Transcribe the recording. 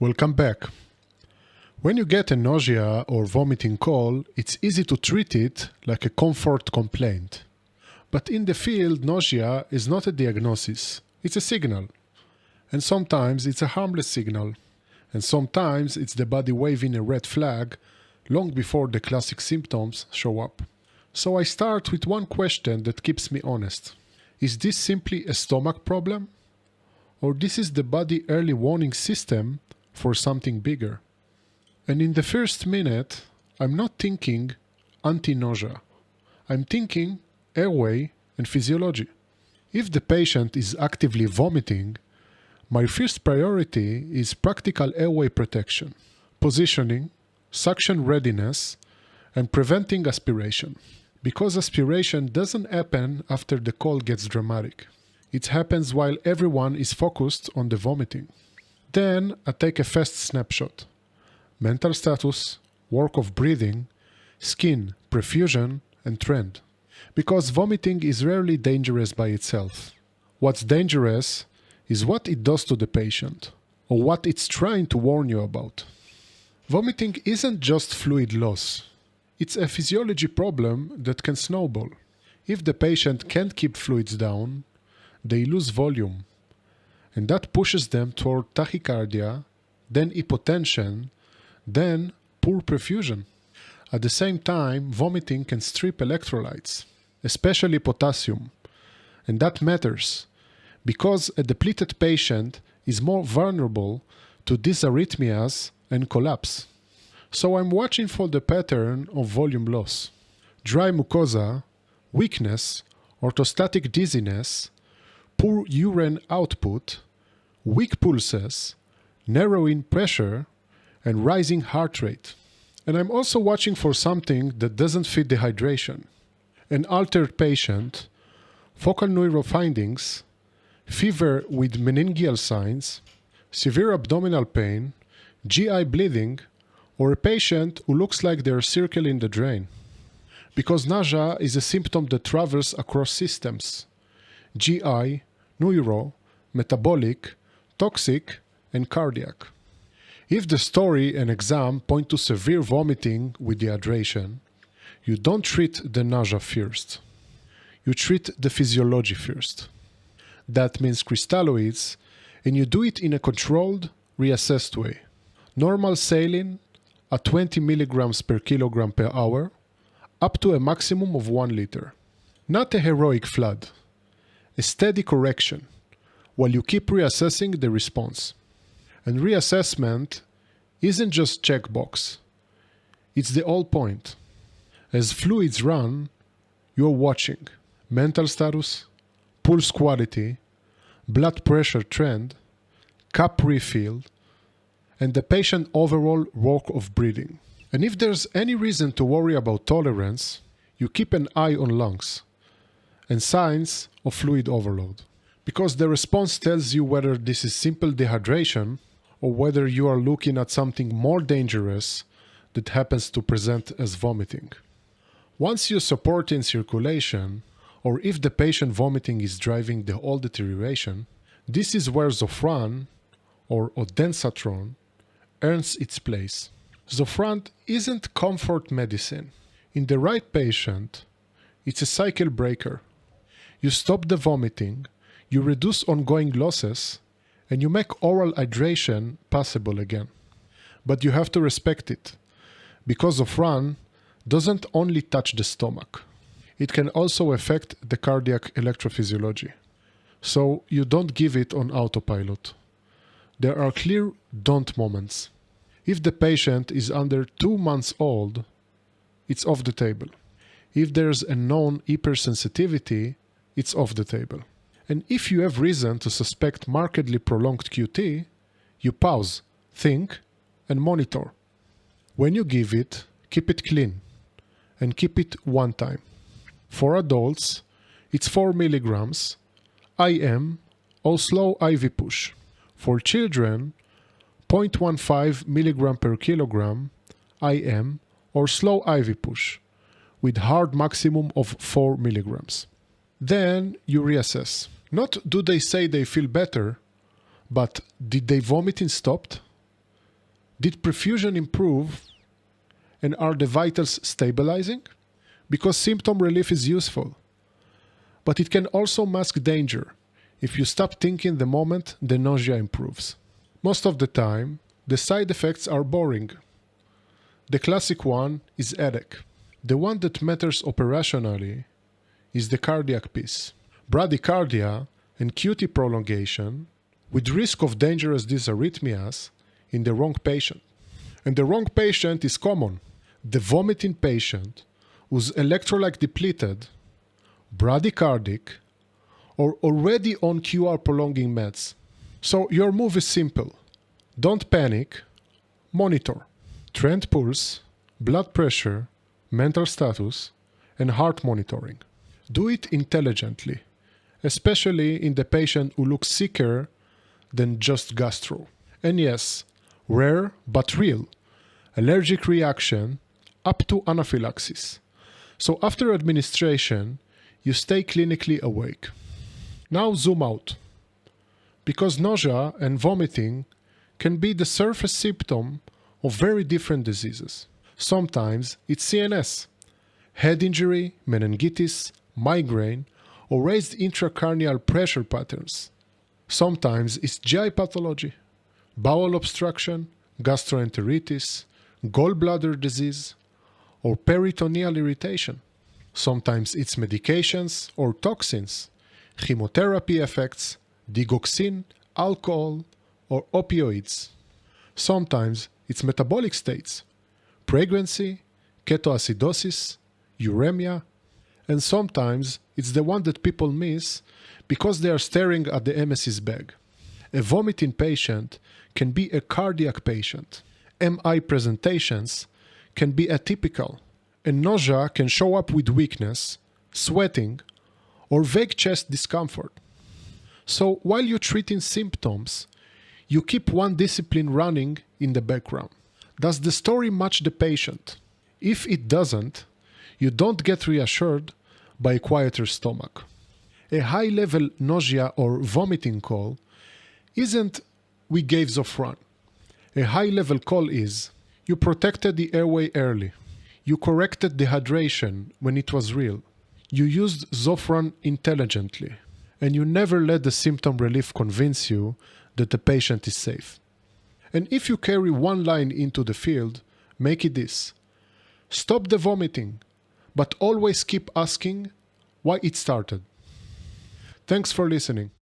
Welcome back. When you get a nausea or vomiting call, it's easy to treat it like a comfort complaint. But in the field, nausea is not a diagnosis, it's a signal. And sometimes it's a harmless signal. And sometimes it's the body waving a red flag long before the classic symptoms show up. So I start with one question that keeps me honest. Is this simply a stomach problem? Or this is the body early warning system for something bigger? And in the first minute, I'm not thinking anti-nausea. I'm thinking airway and physiology. If the patient is actively vomiting, my first priority is practical airway protection, positioning, suction readiness, and preventing aspiration. Because aspiration doesn't happen after the call gets dramatic. It happens while everyone is focused on the vomiting. Then I take a fast snapshot. Mental status, work of breathing, skin, perfusion, and trend. Because vomiting is rarely dangerous by itself. What's dangerous is what it does to the patient, or what it's trying to warn you about. Vomiting isn't just fluid loss. It's a physiology problem that can snowball. If the patient can't keep fluids down, they lose volume, and that pushes them toward tachycardia, then hypotension, then poor perfusion. At the same time, vomiting can strip electrolytes, especially potassium, and that matters because a depleted patient is more vulnerable to dysarrhythmias and collapse. So I'm watching for the pattern of volume loss. Dry mucosa, weakness, orthostatic dizziness, poor urine output, weak pulses, narrowing pressure, and rising heart rate. And I'm also watching for something that doesn't fit dehydration. An altered patient, focal neuro findings, fever with meningeal signs, severe abdominal pain, GI bleeding, or a patient who looks like they're circling the drain. Because nausea is a symptom that travels across systems: GI, neuro, metabolic, toxic, and cardiac. If the story and exam point to severe vomiting with dehydration, you don't treat the nausea first. You treat the physiology first. That means crystalloids, and you do it in a controlled, reassessed way. Normal saline at 20 milligrams per kilogram per hour, up to a maximum of 1 liter. Not a heroic flood, a steady correction, while you keep reassessing the response. And reassessment isn't just checkbox, it's the whole point. As fluids run, you're watching mental status, pulse quality, blood pressure trend, cup refill, and the patient overall work of breathing. And if there's any reason to worry about tolerance, you keep an eye on lungs and signs of fluid overload. Because the response tells you whether this is simple dehydration or whether you are looking at something more dangerous that happens to present as vomiting. Once you support in circulation, or if the patient vomiting is driving the whole deterioration, this is where Zofran, or Odensatron, earns its place. Zofran isn't comfort medicine. In the right patient, it's a cycle breaker. You stop the vomiting, you reduce ongoing losses, and you make oral hydration possible again. But you have to respect it, because Zofran doesn't only touch the stomach. It can also affect the cardiac electrophysiology. So you don't give it on autopilot. There are clear don't moments. If the patient is under 2 months old, it's off the table. If there's a known hypersensitivity, it's off the table. And if you have reason to suspect markedly prolonged QT, you pause, think, and monitor. When you give it, keep it clean, and keep it one time. For adults, it's 4 milligrams, IM, or slow IV push. For children, 0.15 milligram per kilogram, IM, or slow IV push, with hard maximum of 4 milligrams. Then you reassess. Not do they say they feel better, but did they vomiting stopped? Did perfusion improve? And are the vitals stabilizing? Because symptom relief is useful. But it can also mask danger if you stop thinking the moment the nausea improves. Most of the time, the side effects are boring. The classic one is headache. The one that matters operationally is the cardiac piece. Bradycardia and QT prolongation with risk of dangerous dysarrhythmias in the wrong patient. And the wrong patient is common. The vomiting patient who's electrolyte depleted, bradycardic, or already on QR prolonging meds. So your move is simple. Don't panic, monitor. Trend pulse, blood pressure, mental status, and heart monitoring. Do it intelligently, especially in the patient who looks sicker than just gastro. And yes, rare but real, allergic reaction up to anaphylaxis. So after administration, you stay clinically awake. Now zoom out. Because nausea and vomiting can be the surface symptom of very different diseases. Sometimes it's CNS, head injury, meningitis, migraine, or raised intracranial pressure patterns. Sometimes it's GI pathology, bowel obstruction, gastroenteritis, gallbladder disease, or peritoneal irritation. Sometimes it's medications or toxins, chemotherapy effects, digoxin, alcohol, or opioids. Sometimes it's metabolic states, pregnancy, ketoacidosis, uremia, and sometimes it's the one that people miss because they are staring at the emesis bag. A vomiting patient can be a cardiac patient. MI presentations can be atypical, and nausea can show up with weakness, sweating, or vague chest discomfort. So while you're treating symptoms, you keep one discipline running in the background. Does the story match the patient? If it doesn't, you don't get reassured by a quieter stomach. A high-level nausea or vomiting call isn't "we gave Zofran." A high-level call is you protected the airway early. You corrected dehydration when it was real. You used Zofran intelligently. And you never let the symptom relief convince you that the patient is safe. And if you carry one line into the field, make it this: stop the vomiting, but always keep asking why it started. Thanks for listening.